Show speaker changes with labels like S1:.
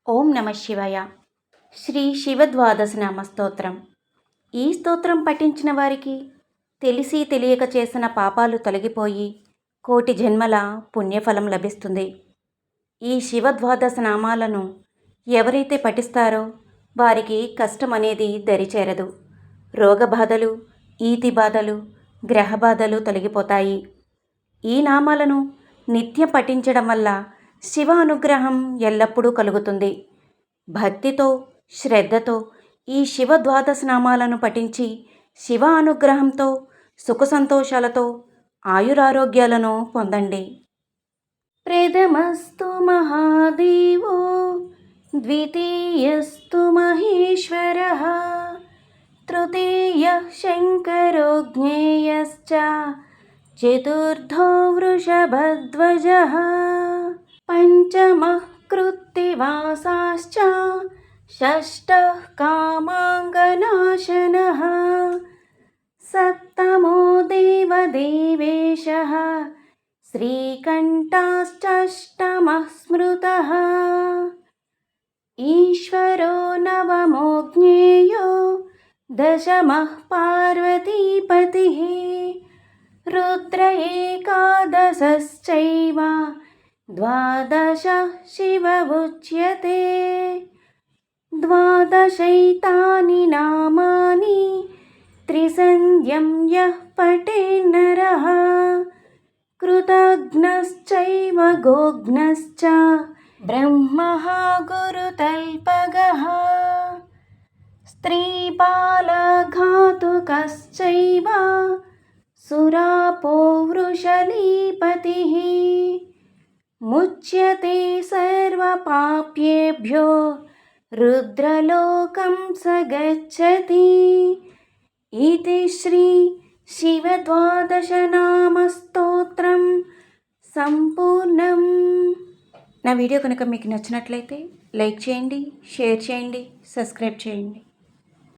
S1: ఓం నమ శివాయ. శ్రీ శివద్వాదశనామ స్తోత్రం. ఈ స్తోత్రం పఠించిన వారికి తెలిసి తెలియక చేసిన పాపాలు తొలగిపోయి కోటి జన్మల పుణ్యఫలం లభిస్తుంది. ఈ శివద్వాదశ నామాలను ఎవరైతే పఠిస్తారో వారికి కష్టం అనేది దరిచేరదు. రోగబాధలు, ఈతి బాధలు, గ్రహబాధలు తొలగిపోతాయి. ఈ నామాలను నిత్యం పఠించడం వల్ల శివ అనుగ్రహం ఎల్లప్పుడూ కలుగుతుంది. భక్తితో, శ్రద్ధతో ఈ శివ ద్వాదశ నామాలను పఠించి శివ అనుగ్రహంతో సుఖ సంతోషాలతో ఆయురారోగ్యాలను పొందండి. ప్రథమస్తు మహాదేవో ద్వితీయస్తు మహేశ్వరః తృతీయ శంకరో జ్ఞేయశ్చ చతుర్థో వృషభధ్వజః పంచమః కృత్తివాసాశ్చ షష్ఠః కామాంగనాశనః సప్తమో దేవదేవేశः శ్రీకంఠాశ్చాష్టమః స్మృతः ఈశ్వరో నవమో జ్ఞేయో దశమః పార్వతీపతిః రుద్ర ఏకాదశశ్చైవ ద్వాదశ శివ ఉచ్యతే ద్వాదశైతాని నామాని త్రిసంధ్యం యః పఠేన్నరః కృతఘ్నశ్చైవ గోఘ్నశ్చ బ్రహ్మః గురుతల్పగః స్త్రీపాలఘాతుకశ్చైవ సురాపో వృషలీపతిః ముచ్యతే సర్వపాప్యేభ్యో రుద్రలోకం స గచ్చతి. ఇది శ్రీ శివద్వాదశనామ స్తోత్రం సంపూర్ణం. నా వీడియో కనుక మీకు నచ్చినట్లయితే లైక్ చేయండి, షేర్ చేయండి, సబ్స్క్రైబ్ చేయండి.